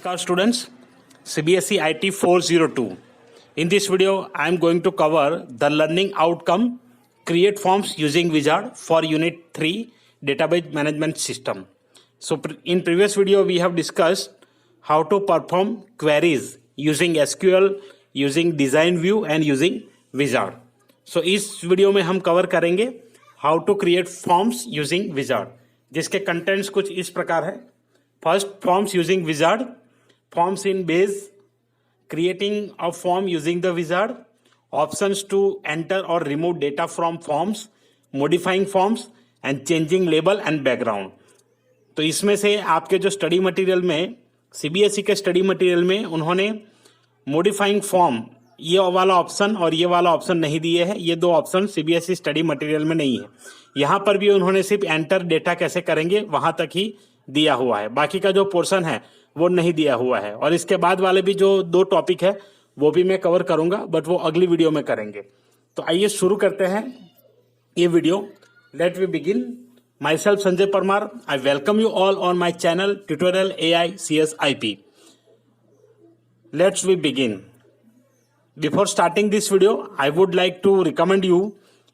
Namaskar students, CBSE IT 402. In this video, I am going to cover the learning outcome, create forms using Wizard for Unit 3 Database Management System. So in previous video, we have discussed how to perform queries using SQL, using Design View and using Wizard. So इस video में हम cover करेंगे how to create forms using Wizard, जिसके contents कुछ इस प्रकार है. First, forms using Wizard, forms in base, creating a form using the Wizard, options to enter or remove data from forms, modifying forms and changing label and background. तो इसमें से आपके जो स्टडी मटेरियल में, सीबीएसई के study material में उन्होंने modifying form ये वाला ऑप्शन और ये वाला ऑप्शन नहीं दिए हैं. ये दो ऑप्शन सीबीएसई स्टडी मटेरियल में नहीं है. यहाँ पर भी उन्होंने सिर्फ एंटर डेटा कैसे करेंगे वहां तक ही दिया हुआ है. बाकी का जो पोर्शन है वो नहीं दिया हुआ है. और इसके बाद वाले भी जो दो टॉपिक है वो भी मैं कवर करूंगा, बट वो अगली वीडियो में करेंगे. तो आइए शुरू करते हैं ये video. Let we begin. Myself Sanjay Parmar. I welcome you all on my channel tutorial AI CS IP. Let's we begin. Before starting this video, I would like to recommend you,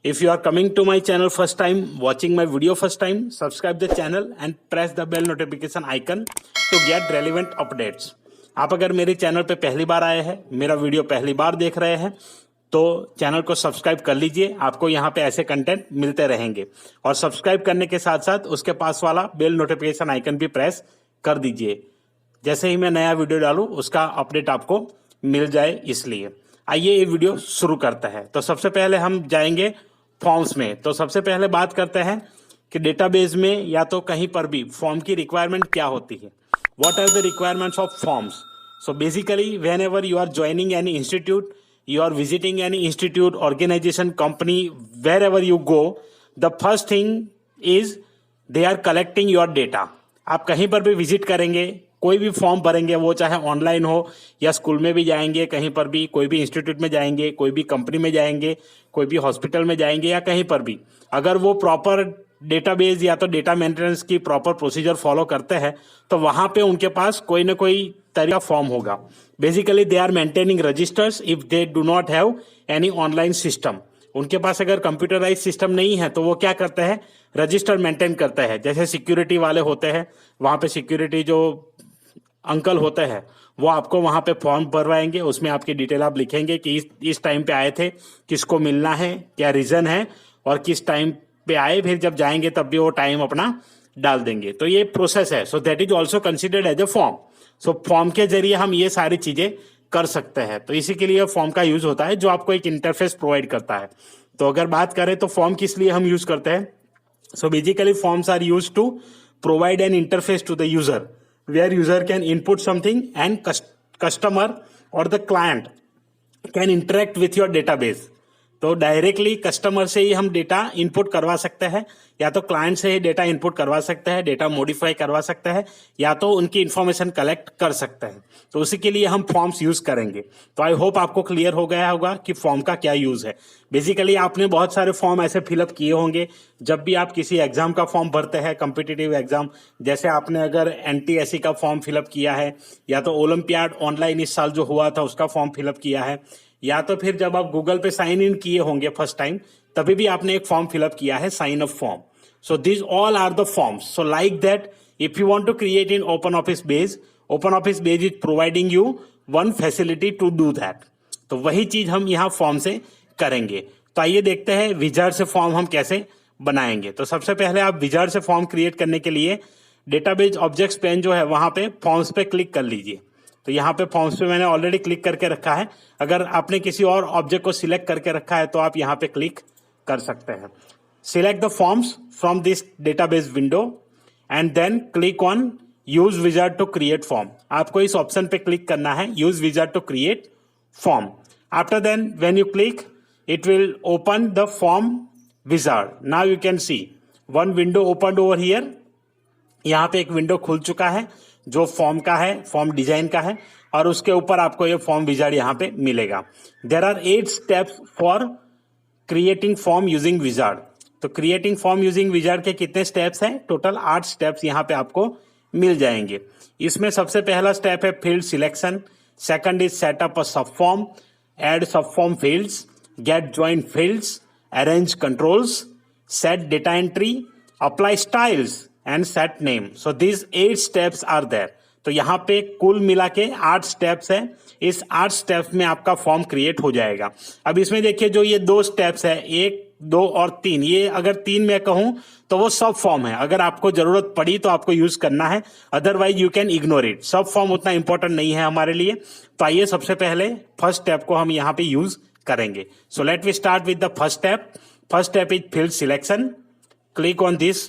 if you are coming to my channel first time, watching my video first time, subscribe the channel and press the bell notification icon to get relevant updates. आप अगर मेरे channel पे पहली बार आए हैं, मेरा video पहली बार देख रहे हैं, तो चैनल को सब्सक्राइब कर लीजिए. आपको यहाँ पे ऐसे कंटेंट मिलते रहेंगे. और सब्सक्राइब करने के साथ साथ उसके पास वाला बेल नोटिफिकेशन आइकन भी प्रेस कर दीजिए. जैसे ही मैं नया वीडियो डालूं उसका अपडेट आपको मिल जाए. इसलिए आइए ये वीडियो शुरू करते हैं. तो सबसे पहले हम जाएंगे फॉर्म्स में. तो सबसे पहले बात करते हैं कि डेटाबेस में या तो कहीं पर भी फॉर्म की रिक्वायरमेंट क्या होती है. What are the requirements of forms. So basically whenever you are joining any institute, you are visiting any institute, organization, company, wherever you go, the first thing is they are collecting your data. आप कहीं पर भी visit करेंगे, कोई भी form भरेंगे, वो चाहे ऑनलाइन हो या स्कूल में भी जाएंगे, कहीं पर भी कोई भी इंस्टीट्यूट में जाएंगे, कोई भी कंपनी में जाएंगे, कोई भी हॉस्पिटल में जाएंगे या कहीं पर भी, अगर वो प्रॉपर डेटाबेस या तो डेटा मेंटेनेंस की प्रॉपर प्रोसीजर फॉलो करते हैं तो वहां पे उनके पास कोई ना कोई तरीका फॉर्म होगा. Basically they are maintaining registers if they do not have any online system. उनके पास अगर कंप्यूटराइज सिस्टम नहीं है तो वो क्या करते हैं, रजिस्टर मेंटेन करते हैं. जैसे सिक्योरिटी वाले होते हैं, वहां पे सिक्योरिटी जो अंकल होते हैं वो आपको वहां पे फॉर्म भरवाएंगे. उसमें आपकी डिटेल आप लिखेंगे कि इस टाइम पे आए थे, किसको मिलना है, क्या रीजन है और किस टाइम पे आए. फिर जब जाएंगे तब भी वो टाइम अपना डाल देंगे. तो ये प्रोसेस है. So that is also considered as a form. So form के जरिए हम ये सारी चीजें कर सकते हैं. तो इसी के लिए फॉर्म का यूज होता है जो आपको एक इंटरफेस प्रोवाइड करता है. तो अगर बात करें तो फॉर्म किस लिए हम यूज करते हैं. So basically forms are use to provide an interface to the user where user can input something and customer or the client can interact with your database. तो डायरेक्टली कस्टमर से ही हम data input करवा सकते हैं, या तो client से ही data input करवा सकते हैं, डेटा मॉडिफाई करवा सकते हैं, या तो उनकी इंफॉर्मेशन कलेक्ट कर सकते हैं. तो उसी के लिए हम फॉर्म्स यूज करेंगे. तो आई होप आपको क्लियर हो गया होगा कि फॉर्म का क्या यूज है. बेसिकली आपने बहुत सारे फॉर्म ऐसे फिलअप किए होंगे जब भी आप किसी एग्जाम का फॉर्म भरते हैं, कॉम्पिटिटिव एग्जाम. जैसे आपने अगर NTSE का फॉर्म फिलअप किया है, या तो ओलंपियाड ऑनलाइन इस साल जो हुआ था उसका फॉर्म फिलअप किया है, या तो फिर जब आप गूगल पे साइन इन किए होंगे फर्स्ट टाइम तभी भी आपने एक फॉर्म फिलअप किया है, sign up form. So this all are the forms. So like that if you want to create in open office base, open office base is providing you one facility to do that. तो वही चीज हम यहाँ form से करेंगे. तो आइए देखते हैं विजार्ड से फॉर्म हम कैसे बनाएंगे. तो सबसे पहले आप विजार्ड से फॉर्म क्रिएट करने के लिए डेटाबेस ऑब्जेक्ट्स पेन जो है वहां पे फॉर्म्स पे क्लिक कर लीजिए. तो यहाँ पे फॉर्म्स पे मैंने ऑलरेडी क्लिक करके रखा है. अगर आपने किसी और ऑब्जेक्ट को सिलेक्ट करके रखा है तो आप यहाँ पे क्लिक कर सकते हैं. Select the forms from this database window and then click on use wizard to create form. आपको इस ऑप्शन पे क्लिक करना है, use wizard to create form. After then when you click it will open the form wizard. Now you can see one window open over here. यहाँ पे एक window खुल चुका है जो फॉर्म का है, फॉर्म डिजाइन का है, और उसके ऊपर आपको ये फॉर्म विजार्ड यहाँ पे मिलेगा. There are 8 steps for creating form using wizard. तो क्रिएटिंग फॉर्म यूजिंग विजार्ड के कितने स्टेप्स हैं, टोटल 8 स्टेप्स यहाँ पे आपको मिल जाएंगे। इसमें सबसे पहला स्टेप है field selection, second is setup a sub form, add sub form fields, get join fields, arrange controls, set data entry, apply styles and set name. So these 8 steps are there. तो यहाँ पे कुल मिला के 8 steps है। इस 8 steps में आपका फॉर्म क्रिएट हो जाएगा। अब इसमें देखिए जो ये 2 स्टेप्स है, 1, 2 और 3, ये अगर 3 में कहूं तो वो सब फॉर्म है। अगर आपको जरूरत पड़ी तो आपको यूज करना है, otherwise you can ignore it. सब फॉर्म उतना इंपॉर्टेंट नहीं है हमारे लिए। तो आइए सबसे पहले फर्स्ट स्टेप को हम यहाँ पे यूज करेंगे। So let we start with the first step. First step is field selection. Click on this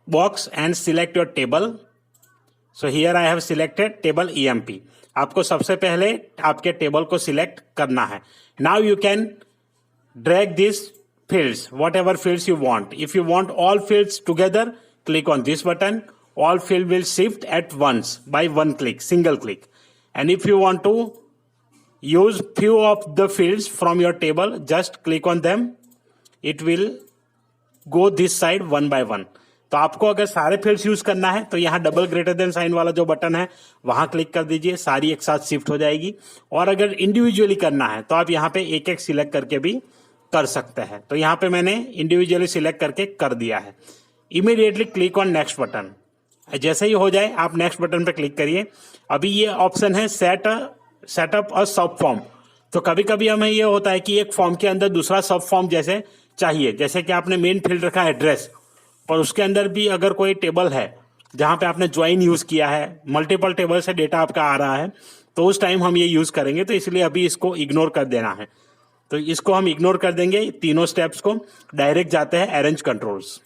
box and select your table. So here I have selected table EMP. आपको सबसे पहले आपके table को सिलेक्ट करना है. Now you can drag these fields, whatever fields you want. If you want all fields together, click on this button. All fields will shift at once by one click, single click. And if you want to use few of the fields from your table, just click on them. It will go this side one by one. तो आपको अगर सारे fields use करना है तो यहाँ double greater than sign वाला जो बटन है वहां क्लिक कर दीजिए, सारी एक साथ शिफ्ट हो जाएगी। और अगर इंडिविजुअली करना है तो आप यहाँ पे एक एक सिलेक्ट करके भी कर सकते हैं। तो यहाँ पे मैंने इंडिविजुअली सिलेक्ट करके कर दिया है। Immediately click on next button. जैसे ही हो जाए आप नेक्स्ट बटन पे क्लिक करिए। अभी ये ऑप्शन है सेटअप अ सब फॉर्म। तो कभी कभी हमें ये होता है कि एक फॉर्म के अंदर दूसरा सब फॉर्म जैसे चाहिए, जैसे कि आपने मेन फील्ड रखा है एड्रेस, और उसके अंदर भी अगर कोई टेबल है जहां पे आपने ज्वाइन यूज किया है, मल्टीपल टेबल से डेटा आपका आ रहा है, तो उस टाइम हम ये यूज करेंगे। तो इसलिए अभी इसको इग्नोर कर देना है। तो इसको हम इग्नोर कर देंगे, तीनों स्टेप्स को। डायरेक्ट जाते हैं arrange controls.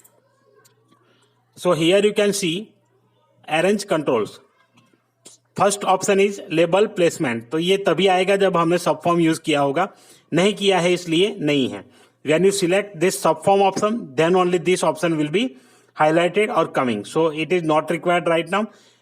So here you can C arrange controls. First option is label placement. तो ये तभी आएगा जब हमने सब फॉर्म यूज किया होगा, नहीं किया है इसलिए नहीं है। When you select this subform option, then only this option will be highlighted or coming. So it is not required right now.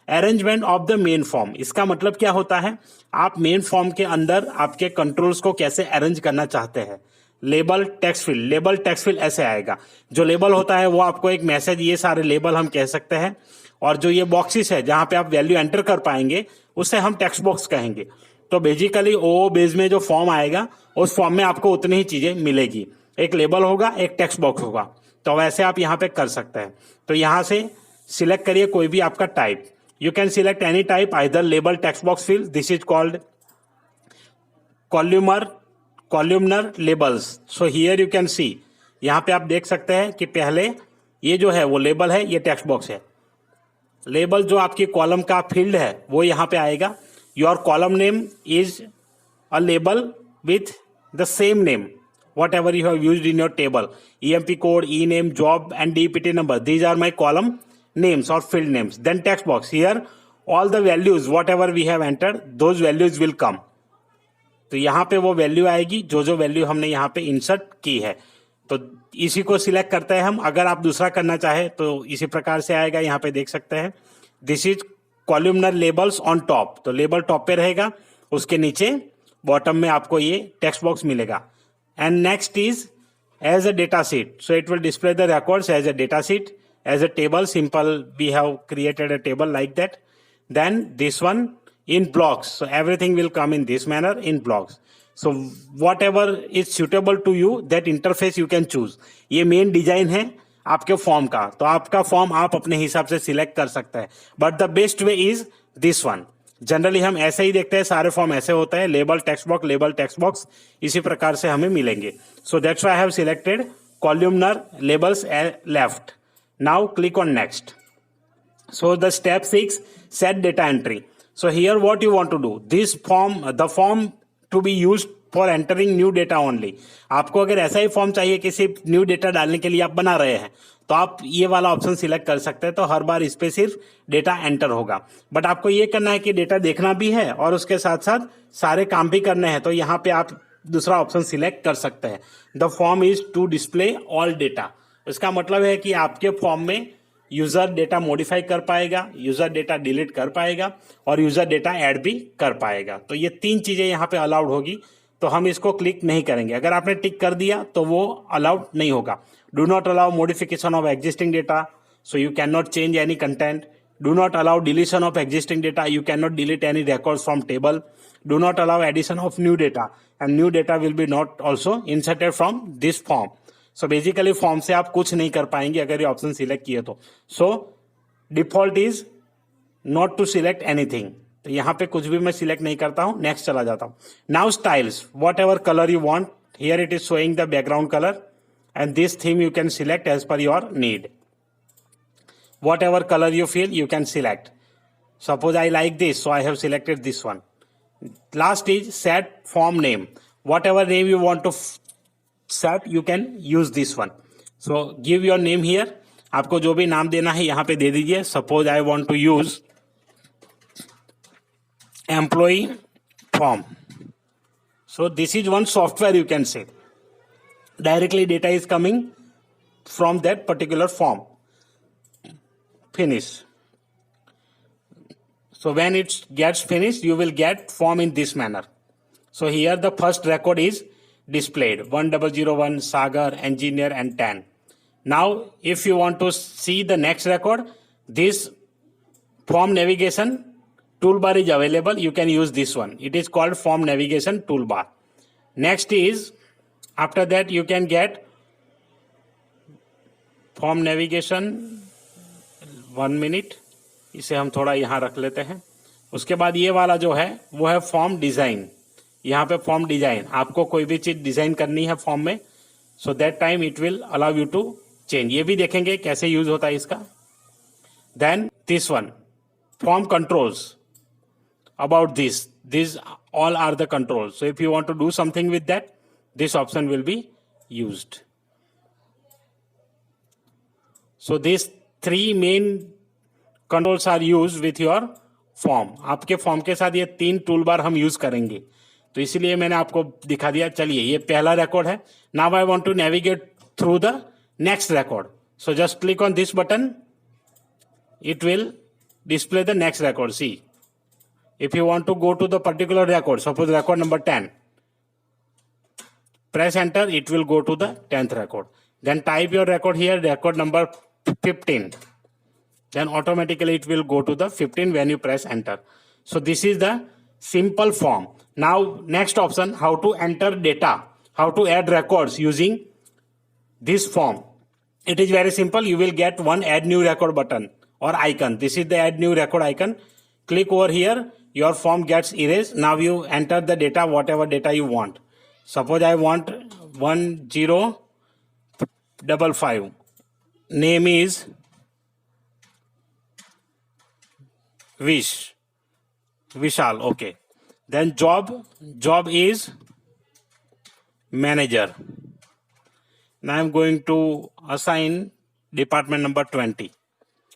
Arrangement of the main form. इसका मतलब क्या होता है, आप मेन फॉर्म के अंदर आपके कंट्रोल्स को कैसे अरेंज करना चाहते हैं। Label text field, label text field ऐसे आएगा। जो लेबल होता है वो आपको एक मैसेज, ये सारे लेबल हम कह सकते हैं। और जो ये बॉक्सेस है जहां पे आप वैल्यू एंटर कर पाएंगे उसे हम टेक्स्ट बॉक्स कहेंगे। तो बेसिकली ओ बेस में जो फॉर्म आएगा उस फॉर्म में आपको उतनी ही चीजें मिलेगी। एक लेबल होगा, एक टेक्स्ट बॉक्स होगा। तो वैसे आप यहाँ पे कर सकते हैं। तो यहाँ से सिलेक्ट करिए कोई भी आपका type. You can select any type, either label text box field, this is called columnar labels. So here you can सी, यहाँ पे आप देख सकते हैं कि पहले ये जो है वो लेबल है, ये टेक्स्ट बॉक्स है। लेबल जो आपकी कॉलम का फील्ड है वो यहाँ पे आएगा। Your column name is a label with the same name whatever you have used in your table. EMP code, e-name, job and DPT number. These are my column names or field names. Then text box. Here all the values whatever we have entered, those values will come. तो यहाँ पे वो value आएगी जो value हमने यहाँ पे insert की है। तो इसी को सिलेक्ट करते हैं हम। अगर आप दूसरा करना चाहे तो इसी प्रकार से आएगा, यहाँ पे देख सकते हैं। This is columnar labels on top. तो लेबल टॉप पे रहेगा, उसके नीचे बॉटम में आपको ये टेक्स्ट बॉक्स मिलेगा। And next is as a data sheet. So it will display the records as a data sheet, as a table. Simple, we have created a table like that. Then this one in blocks. So everything will come in this manner in blocks. So whatever is suitable to you, that interface you can choose. ये main design है आपके form का। तो आपका form आप अपने हिसाब से सिलेक्ट कर सकते हैं। But the best way is this one. Generally हम ऐसे ही देखते हैं, सारे फॉर्म ऐसे होता है, label text box, label text box, इसी प्रकार से हमें मिलेंगे। So that's why I have selected columnar labels left. Now click on next. So the step 6, set data entry. So here what you want to do, this form, the form to be used for entering new data only. आपको अगर ऐसा ही form चाहिए कि सिर्फ new data डालने के लिए आप बना रहे हैं तो आप ये वाला ऑप्शन सिलेक्ट कर सकते हैं। तो हर बार इस पे सिर्फ डेटा एंटर होगा। बट आपको ये करना है कि डेटा देखना भी है और उसके साथ साथ सारे काम भी करने हैं, तो यहाँ पे आप दूसरा ऑप्शन सिलेक्ट कर सकते हैं। The form is to display all data. इसका मतलब है कि आपके फॉर्म में यूजर डेटा मॉडिफाई कर पाएगा, यूजर डेटा डिलीट कर पाएगा और यूजर डेटा ऐड भी कर पाएगा। तो ये 3 चीजें यहाँ पे अलाउड होगी। तो हम इसको क्लिक नहीं करेंगे। अगर आपने टिक कर दिया तो वो अलाउड नहीं होगा। Do not allow modification of existing data, so you can not change any content, Do not allow deletion of existing data. You cannot delete any records from table. Do not allow addition of new data, and new data will be not also inserted from this form. So basically form से आप कुछ नहीं कर पाएंगे अगर ये option select किए तो. So default is not to select anything. तो यहाँ पे कुछ भी मैं सिलेक्ट नहीं करता हूँ, नेक्स्ट चला जाता हूँ. Now styles, what ever colour you want, here it is showing the background colour and this theme you can select as per your need. Whatever color you feel you can select. Suppose I like this, so I have selected this one. Last is set form name. Whatever name you want to set you can use this one. So give your name here. आपको जो भी नाम देना है यहाँ पे दे दीजिए. Suppose I want to use employee form. So this is one software you can say. Directly data is coming from that particular form. Finish. So when it gets finished, you will get form in this manner. So here the first record is displayed, 1001, Sagar, engineer and 10. Now if you want to see the next record, this form navigation toolbar is available. You can use this one. It is called form navigation toolbar. Next is, after that you can get form navigation. 1 minute, इसे हम थोड़ा यहाँ रख लेते हैं. उसके बाद ये वाला जो है वो है फॉर्म डिजाइन. यहाँ पे फॉर्म डिजाइन, आपको कोई भी चीज डिजाइन करनी है फॉर्म में, so that time it will allow you to change. ये भी देखेंगे कैसे यूज होता है इसका. Then this one, form controls. About this all are the controls. So if you want to do something with that, this option will be used. So these 3 main controls are used with your form. आपके form के साथ ये 3 tool bar हम use करेंगे, तो इसीलिए मैंने आपको दिखा दिया. चलिए, ये पहला रिकॉर्ड है. Now I want to navigate through the next record. So just click on this button, it will display the next record. See, if you want to go to the particular record, suppose record number 10, press enter, it will go to the 10th record. Then type your record here, record number 15. Then automatically it will go to the 15 when you press enter. So this is the simple form. Now next option, how to enter data, how to add records using this form. It is very simple. You will get one add new record button or icon. This is the add new record icon. Click over here, your form gets erased. Now you enter the data, whatever data you want. Suppose I want 1055. Name is Vishal. Okay. Then job is manager. Now I'm going to assign department number 20.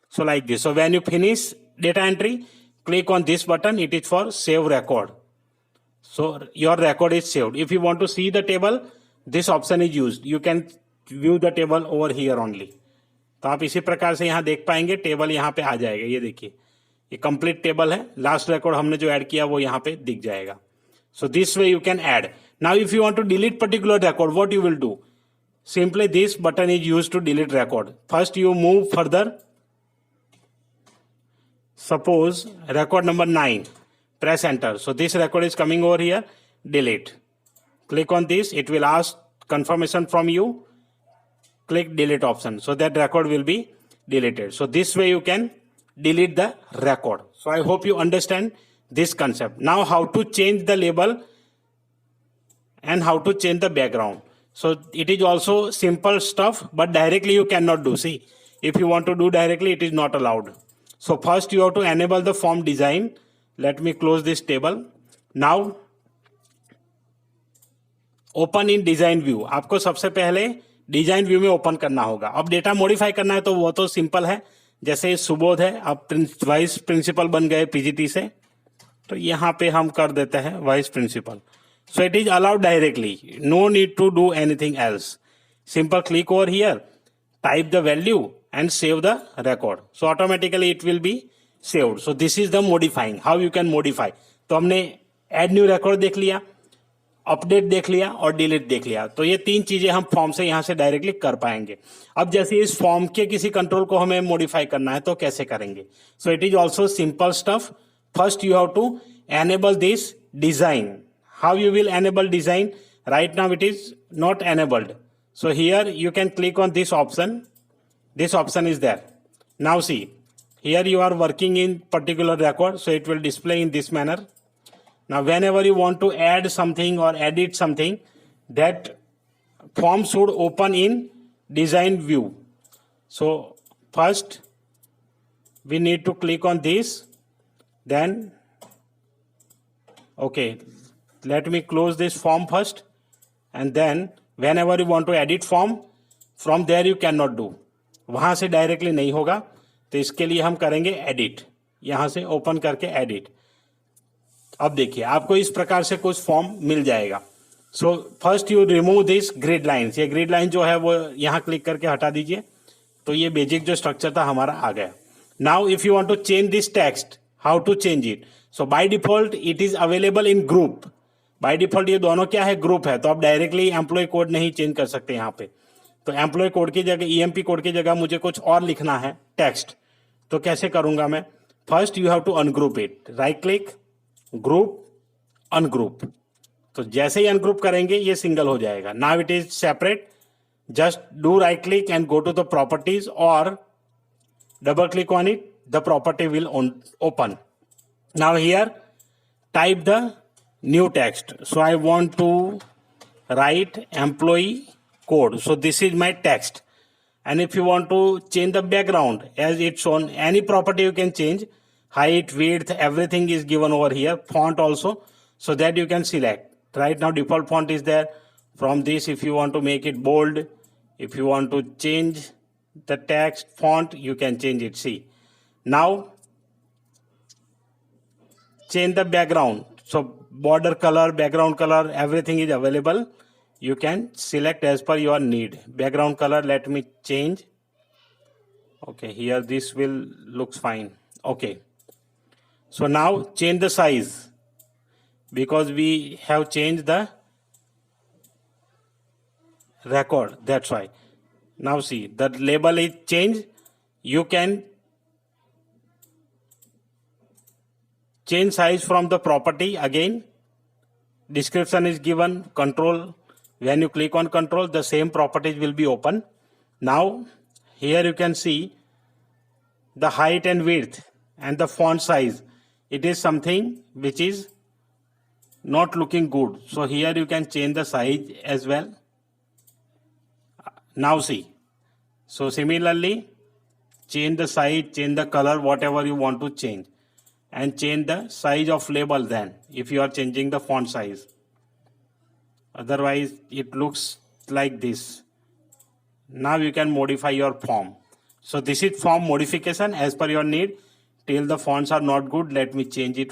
So like this. So when you finish data entry, click on this button. It is for save record. So your record is saved. If you want to see the table, this option is used. You can view the table over here only. तो आप इसी प्रकार से यहाँ देख पाएंगे, table यहाँ पे आ जाएगा. ये देखिए, ये कंप्लीट टेबल है. लास्ट रिकॉर्ड हमने जो ऐड किया वो यहाँ पे दिख जाएगा. So this way you can add. Now if you want to delete particular record, what you will do? Simply this button is used to delete record. First you move further. Suppose record number 9, press enter. So this record is coming over here, delete. Click on this, it will ask confirmation from you. Click delete option, so that record will be deleted. So this way you can delete the record. So I hope you understand this concept. Now how to change the label and how to change the background. So it is also simple stuff, but directly you cannot do. See, if you want to do directly, it is not allowed. So first you have to enable the form design. Let me close this table. Now open in design view. आपको सबसे पहले design view में open करना होगा. अब data modify करना है तो वो तो सिंपल है. जैसे सुबोध है, अब वाइस प्रिंसिपल बन गए पीजीटी से, तो यहाँ पे हम कर देते हैं vice principal. So it is allowed directly. No need to do anything else. Simple click over here, type the value and save the record. So automatically it will be saved. So this is the modifying, how you can modify. तो हमने add new record देख लिया. Update देख लिया और delete देख लिया। तो ये 3 चीजें हम फॉर्म से यहां से डायरेक्टली कर पाएंगे। अब जैसे इस फॉर्म के किसी कंट्रोल को हमें मॉडिफाई करना है तो कैसे करेंगे? So it is also simple stuff. First you have to enable this design. How you will enable design? Right now it is not enabled. So here you can click on this option. This option is there. Now see, here you are working in particular record, so it will display in this manner. Now whenever you want to add something or edit something, that form should open in design view. So first we need to click on this, then okay, let me close this form first, and then whenever you want to edit form, from there you cannot do. वहां से directly नहीं होगा, तो इसके लिए हम करेंगे edit, यहां से ओपन करके एडिट। अब देखिए आपको इस प्रकार से कुछ फॉर्म मिल जाएगा। So first you remove this grid lines. ये ग्रिड लाइन जो है वो यहां क्लिक करके हटा दीजिए, तो ये बेसिक जो स्ट्रक्चर था हमारा आ गया। Now if you want to change this text, how to change it? So by default it is available in group. By default ये दोनों क्या है? ग्रुप है। तो आप डायरेक्टली एम्प्लॉय कोड नहीं चेंज कर सकते यहाँ पे। तो एम्प्लॉय कोड की जगह, ईएमपी कोड की जगह मुझे कुछ और लिखना है टेक्स्ट, तो कैसे करूंगा मैं? First you have to ungroup it. Right click, group, ungroup. तो जैसे ही अनग्रुप करेंगे ये सिंगल हो जाएगा। Now it is separate. Just do right click and go to the properties और double click on it, the property will open. Now here type the new text. So I want to write employee code. So this is my text. And if you want to change the background as it's shown, any property you can change. Height, width, everything is given over here. Font also, so that you can select. Right now default font is there. From this, if you want to make it bold, if you want to change the text font, you can change it. See, now change the background. So border color, background color, everything is available. You can select as per your need. Background color, let me change. Okay, here this will looks fine. Okay, so now change the size, because we have changed the record, that's why. Now see, the label is changed. You can change size from the property. Again, description is given. Control, when you click on control, the same properties will be open. Now here you can see the height and width and the font size. It is something which is not looking good, so here you can change the size as well. Now see, so similarly change the size, change the color, whatever you want to change, and change the size of label then, if you are changing the font size. Otherwise it looks like this. Now you can modify your form. So this is form modification as per your need. Till the fonts are not good, let me change it.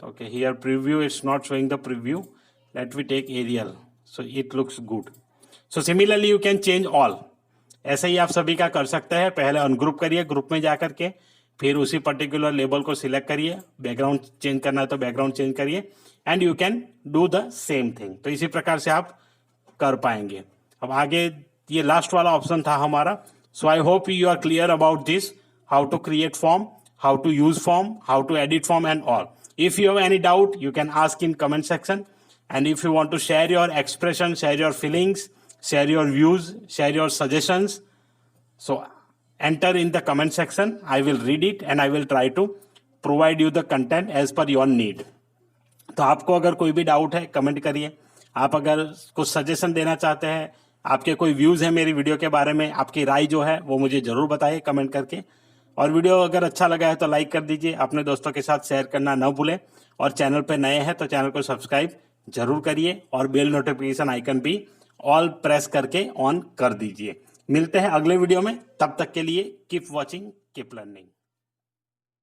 Okay, here preview, it's not showing the preview. Let me take Arial, so it looks good. So similarly you can change all. ऐसे ही आप सभी का कर सकते हैं. पहले ungroup करिए, group में जाकर के फिर उसी पर्टिकुलर लेबल को सिलेक्ट करिए. बैकग्राउंड चेंज करना है तो बैकग्राउंड चेंज करिए, and you can do the same thing. तो इसी प्रकार से आप कर पाएंगे. अब आगे ये लास्ट वाला ऑप्शन था हमारा. So I hope you are clear about this, how to create form, how to use form, how to edit form and all. If you have any doubt, you can ask in comment section. And if you want to share your expression, share your feelings, share your views, share your suggestions, so enter in the comment section. I will read it and I will try to provide you the content as per your need. तो आपको अगर कोई भी doubt है comment करिए. आप अगर कुछ सजेशन देना चाहते हैं, आपके कोई व्यूज है मेरी वीडियो के बारे में, आपकी राय जो है वो मुझे जरूर बताइए कमेंट करके. और वीडियो अगर अच्छा लगा है तो लाइक कर दीजिए, अपने दोस्तों के साथ शेयर करना न भूलें. और चैनल पे नए हैं तो चैनल को सब्सक्राइब जरूर करिए और बेल नोटिफिकेशन आइकन भी ऑल प्रेस करके ऑन कर दीजिए. मिलते हैं अगले वीडियो में, तब तक के लिए कीप वॉचिंग, कीप लर्निंग.